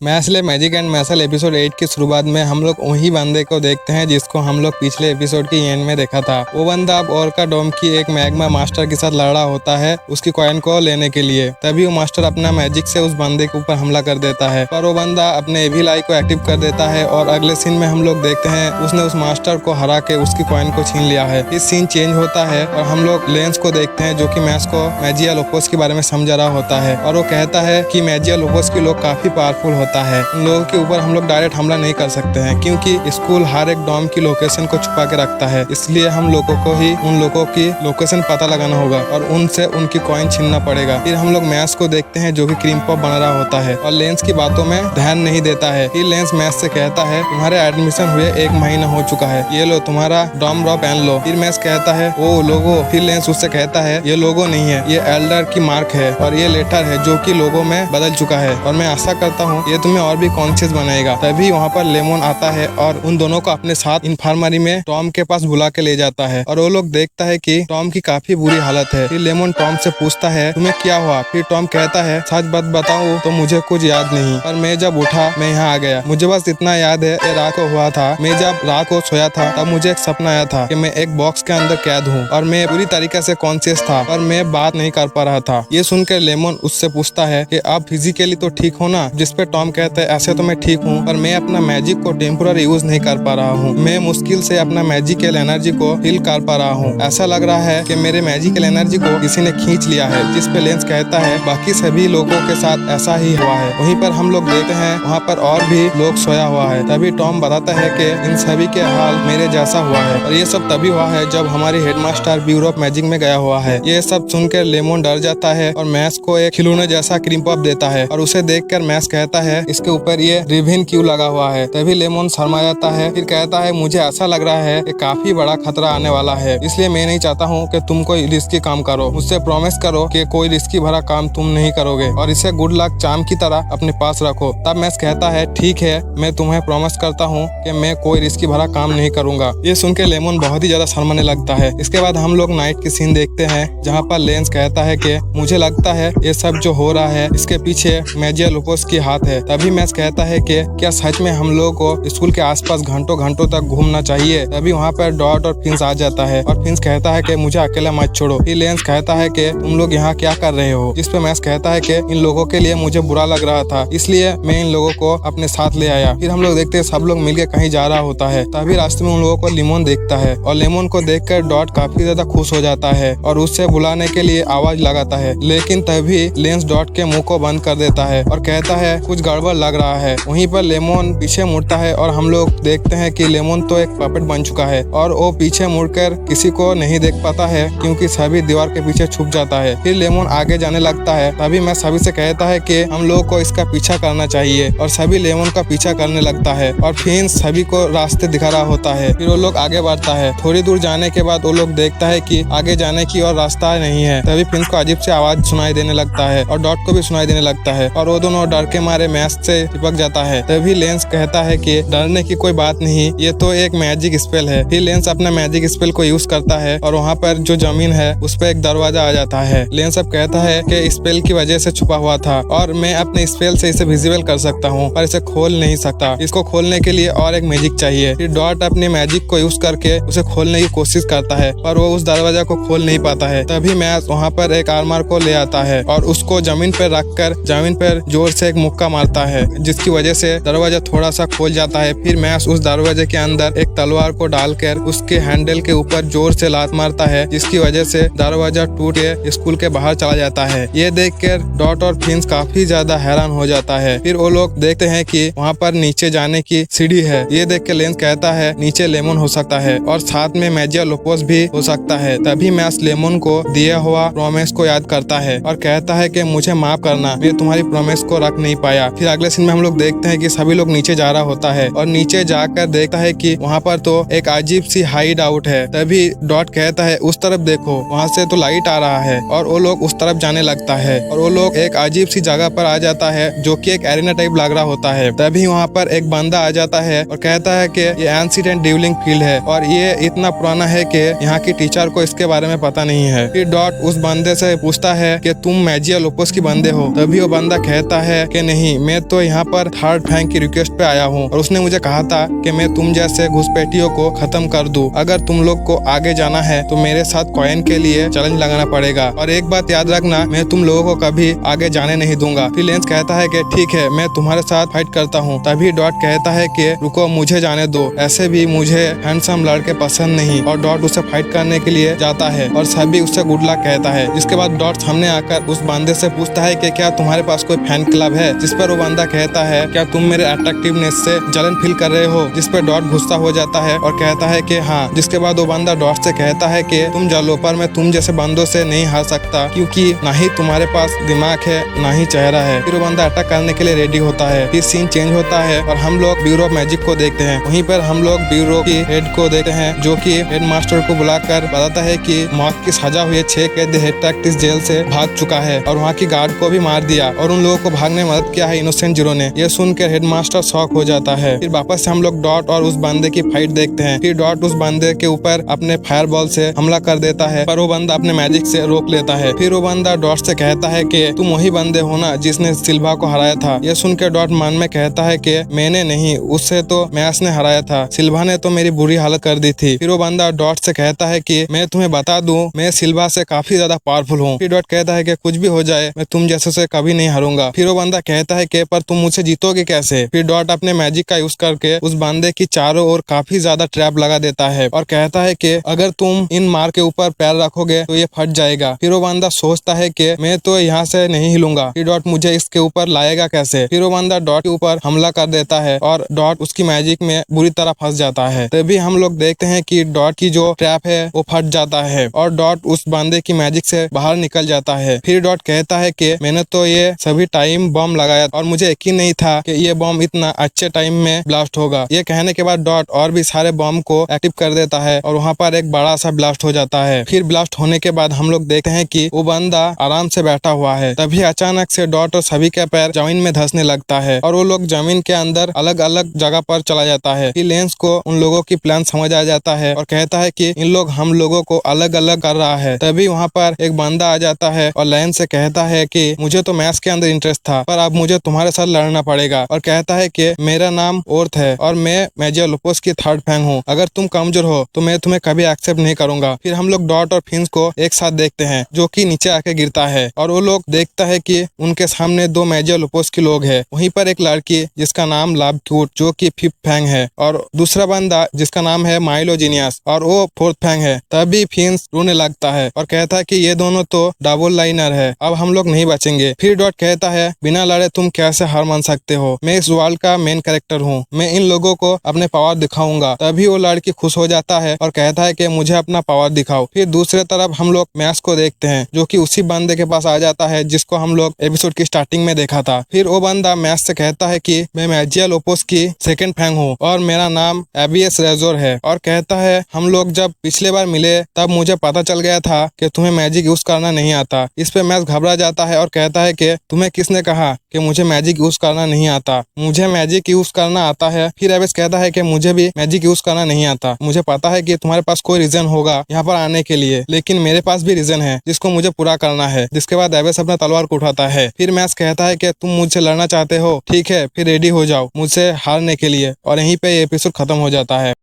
मैसले magic and मैसल episode 8 की शुरुआत में हम लोग वही बंदे को देखते हैं जिसको हम लोग पिछले एपिसोड की एंड में देखा था। वो बंदा अब ओरका डोम की एक मैग्मा मास्टर के साथ लड़ा होता है उसकी कॉइन को लेने के लिए। तभी वो मास्टर अपना मैजिक से उस बंदे के ऊपर हमला कर देता है, पर वो बंदा अपने एविल आई को एक्टिव कर देता है और अगले सीन में हम लोग देखते हैं उसने उस मास्टर को हरा के उसकी कॉइन को छीन लिया है। इस सीन चेंज होता है और हम लोग लेंस को देखते हैं जो कि मैस को मैजिया लोपोस के बारे में समझा रहा होता है और वो कहता है कि मैजिया लोपोस के लोग काफी पावरफुल होता है। उन लोगों के ऊपर हम लोग डायरेक्ट हमला नहीं कर सकते हैं क्योंकि स्कूल हर एक डॉम की लोकेशन को छुपा के रखता है, इसलिए हम लोगों को ही उन लोगों की लोकेशन पता लगाना होगा और उनसे उनकी कॉइन छीनना पड़ेगा। फिर हम लोग मैस को देखते हैं जो कि क्रीम पॉप बना रहा होता है और लेंस की बातों में ध्यान नहीं देता है। फिर लेंस मैस से कहता है तुम्हारे एडमिशन हुए 1 महीना हो चुका है, ये लो तुम्हारा डॉम रॉ पहन लो। फिर मैस कहता है वो लोगो। फिर लेंस उससे कहता है ये लोगो नहीं है, ये एल्डर की मार्क है और ये लेटर है जो कि लोगो में बदल चुका है और मैं आशा करता हूँ ये तुम्हें और भी कॉन्शियस बनाएगा। तभी वहाँ पर लेमन आता है और उन दोनों को अपने साथ इन्फर्मरी में टॉम के पास बुला के ले जाता है और वो लोग देखता है कि टॉम की काफी बुरी हालत है। फिर लेमन टॉम से पूछता है तुम्हें क्या हुआ। फिर टॉम कहता है सच बात बताऊं तो मुझे कुछ याद नहीं, पर मैं जब उठा मैं यहाँ आ गया, मुझे बस इतना याद है ये रात को हुआ था। मैं जब रात को सोया था तब मुझे एक सपना आया था कि मैं एक बॉक्स के अंदर कैद हूँ और मैं पूरी तरीके से कॉन्शियस था पर मैं बात नहीं कर पा रहा था। ये सुनकर लेमन उससे पूछता है कि आप फिजिकली तो ठीक हो ना, जिसपे टॉम कहता है ऐसे तो मैं ठीक हूँ पर मैं अपना मैजिक को टेम्पोररी यूज नहीं कर पा रहा हूँ, मैं मुश्किल से अपना मैजिकल एनर्जी को फील कर पा रहा हूँ। ऐसा लग रहा है कि मेरे मैजिकल एनर्जी को किसी ने खींच लिया है। जिस पे लेंस कहता है बाकी सभी लोगों के साथ ऐसा ही हुआ है। वहीं पर हम लोग देखते हैं वहाँ पर और भी लोग सोया हुआ है। तभी टॉम बताता है कि इन सभी के हाल मेरे जैसा हुआ है और ये सब तभी हुआ है जब हमारी हेडमास्टर ब्यूरो ऑफ मैजिक में गया हुआ है। ये सब सुनकर लेमन डर जाता है और मैस को एक खिलौने जैसा क्रीम पॉप देता है और उसे देखकर मैस कहता है इसके ऊपर ये रिबन क्यों लगा हुआ है। तभी लेमन शर्मा जाता है। फिर कहता है मुझे ऐसा लग रहा है कि काफी बड़ा खतरा आने वाला है, इसलिए मैं नहीं चाहता हूँ कि तुम कोई रिस्की काम करो। मुझसे प्रॉमिस करो कि कोई रिस्की भरा काम तुम नहीं करोगे और इसे गुड लक चार्म की तरह अपने पास रखो। तब मैस कहता है ठीक है, मैं तुम्हें प्रॉमिस करता हूँ कि मैं कोई रिस्की भरा काम नहीं करूंगा। ये सुन के लेमन बहुत ही ज्यादा शर्माने लगता है। इसके बाद हम लोग नाइट की सीन देखते हैं जहाँ पर लेंस कहता है कि मुझे लगता है ये सब जो हो रहा है इसके पीछे मैजिया लोपोस की हाथ है। तभी मैस कहता है कि क्या सच में हम लोग को स्कूल के आसपास घंटों घंटों तक घूमना चाहिए। तभी वहाँ पर डॉट और फिंस आ जाता है और फिंस कहता है कि मुझे अकेला मत छोड़ो। फिर लेंस कहता है कि तुम लोग यहाँ क्या कर रहे हो। इस पे मैस कहता है कि इन लोगों के लिए मुझे बुरा लग रहा था इसलिए मैं इन लोगों को अपने साथ ले आया। फिर हम लोग देखते हैं सब लोग मिलकर कहीं जा रहा होता है। तभी रास्ते में उन लोगों को लेमन देखता है और लेमन को देखकर डॉट काफी ज्यादा खुश हो जाता है और उससे बुलाने के लिए आवाज लगाता है, लेकिन तभी लेंस डॉट के मुंह को बंद कर देता है और कहता है कुछ गड़बड़ लग रहा है। वहीं पर लेमन पीछे मुड़ता है और हम लोग देखते हैं कि लेमन तो एक पपेट बन चुका है और वो पीछे मुड़कर किसी को नहीं देख पाता है क्योंकि सभी दीवार के पीछे छुप जाता है। फिर लेमन आगे जाने लगता है। तभी मैं सभी से कहता है कि हम लोग को इसका पीछा करना चाहिए और सभी लेमन का पीछा करने लगता है और फिर सभी को रास्ते दिखा रहा होता है। फिर वो लोग आगे बढ़ता है। थोड़ी दूर जाने के बाद वो लोग देखता है कि आगे जाने की और रास्ता नहीं है। तभी फिंस को अजीब से आवाज सुनाई देने लगता है और डॉट को भी सुनाई देने लगता है और वो दोनों डर के मारे मैस से चिपक जाता है। तभी लेंस कहता है कि डरने की कोई बात नहीं, ये तो एक मैजिक स्पेल है। फिर लेंस अपना मैजिक स्पेल को यूज करता है और वहाँ पर जो जमीन है उस पर एक दरवाजा आ जाता है। लेंस अब कहता है कि स्पेल की वजह से छुपा हुआ था और मैं अपने स्पेल से इसे विजिबल कर सकता हूँ पर इसे खोल नहीं सकता। इसको खोलने के लिए और एक मैजिक चाहिए। फिर डॉट अपने मैजिक को यूज करके उसे खोलने की कोशिश करता है पर वो उस दरवाजा को खोल नहीं पाता है। तभी मैस वहाँ पर एक आर्मर को ले आता है और उसको जमीन पर रखकर जमीन पर जोर से एक मुक्का मारता है जिसकी वजह से दरवाजा थोड़ा सा खोल जाता है। फिर मैस उस दरवाजे के अंदर एक तलवार को डालकर उसके हैंडल के ऊपर जोर से लात मारता है जिसकी वजह से दरवाजा टूट के स्कूल के बाहर चला जाता है। ये देखकर डॉट और फिंस काफी ज्यादा हैरान हो जाता है। फिर वो लोग देखते हैं कि वहाँ पर नीचे जाने की सीढ़ी है। ये देख के लेंस कहता है नीचे लेमन हो सकता है और साथ में मैजिया लोपोस भी हो सकता है। तभी मैस लेमन को दिया हुआ प्रॉमिस को याद करता है और कहता है कि मुझे माफ करना, मैं तुम्हारी प्रॉमिस को रख नहीं पाया। फिर अगले सीन में हम लोग देखते हैं कि सभी लोग नीचे जा रहा होता है और नीचे जाकर देखता है कि वहाँ पर तो एक अजीब सी हाइड आउट है। तभी डॉट कहता है उस तरफ देखो, वहाँ से तो लाइट आ रहा है और वो लोग उस तरफ जाने लगता है और वो लोग एक अजीब सी जगह पर आ जाता है जो कि एक एरिना टाइप लग रहा होता है। तभी वहाँ पर एक बंदा आ जाता है और कहता है कि ये एंशिएंट ड्यूलिंग फील्ड है और ये इतना पुराना है कि यहाँ की टीचर को इसके बारे में पता नहीं है। फिर डॉट उस बंदे से पूछता है कि तुम मैजिया लोपोस की बंदे हो। तभी वो बंदा कहता है कि नहीं, मैं मैं तो यहाँ पर थर्ड फैंग की रिक्वेस्ट पे आया हूँ और उसने मुझे कहा था कि मैं तुम जैसे घुसपैठियों को खत्म कर दूं। अगर तुम लोग को आगे जाना है तो मेरे साथ कॉइन के लिए चैलेंज लगाना पड़ेगा और एक बात याद रखना, मैं तुम लोगों को कभी आगे जाने नहीं दूंगा। फिर लेंस कहता है कि ठीक है, मैं तुम्हारे साथ फाइट करता हूँ। तभी डॉट कहता है कि रुको, मुझे जाने दो, ऐसे भी मुझे हैंडसम लड़के पसंद नहीं। और डॉट उसे फाइट करने के लिए जाता है और सभी उससे गुड लक कहता है। जिसके बाद डॉट सामने आकर उस बंदे से पूछता है कि क्या तुम्हारे पास कोई फैन क्लब है। जिस पर वो बंदा कहता है क्या तुम मेरे अट्रैक्टिवनेस से जलन फील कर रहे हो। जिस पर डॉट गुस्सा हो जाता है और कहता है कि हाँ। जिसके बाद वो बंदा डॉट से कहता है कि तुम जलो, पर मैं तुम जैसे बंदों से नहीं हार सकता क्योंकि ना ही तुम्हारे पास दिमाग है ना ही चेहरा है। फिर वो बंदा अटैक करने के लिए रेडी होता है। फिर सीन चेंज होता है और हम लोग ब्यूरो ऑफ मैजिक को देखते हैं। वहीं पर हम लोग ब्यूरो की हेड को देखते हैं जो कि हेड मास्टर को बुलाकर बताता है कि मौत की सजा हुए 6 कैदी हेड टैक्टिस जेल से भाग चुका है और वहाँ की गार्ड को भी मार दिया और उन लोगों को भागने में मदद किया है इनोसेंट जीरो ने। यह सुनकर हेड मास्टर शॉक हो जाता है। फिर वापस से हम लोग डॉट और उस बंदे की फाइट देखते हैं। फिर डॉट उस बंदे के ऊपर अपने फायर बॉल से हमला कर देता है पर वो बंदा अपने मैजिक से रोक लेता है। फिर वो बंदा डॉट से कहता है कि तुम वही बंदे हो ना जिसने सिल्वा को हराया था। यह सुनकर डॉट मन में कहता है कि मैंने नहीं, उससे तो मैस ने हराया था, सिल्वा ने तो मेरी बुरी हालत कर दी थी। फिर वो बंदा डॉट से कहता है कि मैं तुम्हें बता दूं, मैं सिल्वा से काफी ज्यादा पावरफुल हूँ। फिर डॉट कहता है कि कुछ भी हो जाए मैं तुम जैसे से कभी नहीं हारूंगा। फिर वो बंदा कहता है कि पर तुम मुझसे जीतोगे कैसे। फिर डॉट अपने मैजिक का यूज करके उस बंदे की चारों ओर काफी ज्यादा ट्रैप लगा देता है और कहता है कि अगर तुम इन मार के ऊपर पैर रखोगे तो ये फट जाएगा। फिर वो बंदा सोचता है कि मैं तो यहाँ से नहीं हिलूंगा, फिर डॉट मुझे इसके ऊपर लाएगा कैसे। फिर वो बंदा डॉट के ऊपर हमला कर देता है और डॉट उसकी मैजिक में बुरी तरह फंस जाता है। तभी हम लोग देखते हैं कि डॉट की जो ट्रैप है वो फट जाता है और डॉट उस बंदे की मैजिक से बाहर निकल जाता है। फिर डॉट कहता है कि मैंने तो ये सभी टाइम बम लगाया और मुझे यकीन नहीं था कि ये बम इतना अच्छे टाइम में ब्लास्ट होगा। ये कहने के बाद डॉट और भी सारे बम को एक्टिव कर देता है और वहाँ पर एक बड़ा सा ब्लास्ट हो जाता है। फिर ब्लास्ट होने के बाद हम लोग देखते हैं कि वो बंदा आराम से बैठा हुआ है। तभी अचानक से डॉट और सभी के पैर जमीन में धंसने लगता है और वो लोग जमीन के अंदर अलग अलग जगह पर चला जाता है। फिर लेंस को उन लोगों की प्लान समझ आ जाता है और कहता है कि इन लोग हम लोगों को अलग अलग कर रहा है। तभी वहाँ पर एक बंदा आ जाता है और लेंस से कहता है कि मुझे तो मैच के अंदर इंटरेस्ट था पर अब मुझे तुम्हारे साथ लड़ना पड़ेगा और कहता है कि मेरा नाम ओर्थ है और मैं मेजिया लुपोस की थर्ड फैंग हूँ। अगर तुम कमजोर हो तो मैं तुम्हें कभी एक्सेप्ट नहीं करूंगा। फिर हम लोग डॉट और फिंस को एक साथ देखते हैं जो कि नीचे आके गिरता है और वो लोग देखता है कि उनके सामने 2 मेजिया लुपोस के लोग हैं। वहीं पर एक लड़की जिसका नाम लाभ क्यूट जो कि फिफ्थ फैंग है और दूसरा बंदा जिसका नाम है माइलो जीनियस और वो फोर्थ फैंग है। तभी फिंस रोने लगता है और कहता है कि ये दोनों तो डबल लाइनर है, अब हम लोग नहीं बचेंगे। फिर डॉट कहता है बिना लड़े तुम कैसे हार मान सकते हो, मैं इस वर्ल्ड का मेन कैरेक्टर हूँ, मैं इन लोगों को अपने पावर दिखाऊंगा। तभी वो लड़की खुश हो जाता है और कहता है कि मुझे अपना पावर दिखाओ। फिर दूसरे तरफ हम लोग मैच को देखते हैं जो कि उसी बंदे के पास आ जाता है जिसको हम लोग एपिसोड की स्टार्टिंग में देखा था। फिर वो बंदा मैच से कहता है कि मैं मेजिया लुपोस की सेकंड फैंग हूँ और मेरा नाम एबीएस रेजोर है और कहता है हम लोग जब पिछले बार मिले तब मुझे पता चल गया था कि तुम्हें मैजिक यूज करना नहीं आता। इस पे मैच घबरा जाता है और कहता है कि तुम्हें किसने कहा कि मुझे मैजिक यूज करना नहीं आता, मुझे मैजिक यूज करना आता है। फिर एबीएस कहता है कि मुझे भी मैजिक यूज करना नहीं आता, मुझे पता है कि तुम्हारे पास कोई रीजन होगा यहाँ पर आने के लिए, लेकिन मेरे पास भी रीजन है जिसको मुझे पूरा करना है। जिसके बाद एबीएस अपना तलवार को उठाता है। फिर मैच कहता है कि तुम मुझसे लड़ना चाहते हो, ठीक है फिर रेडी हो जाओ मुझसे हारने के लिए और यहीं पे ये एपिसोड खत्म हो जाता है।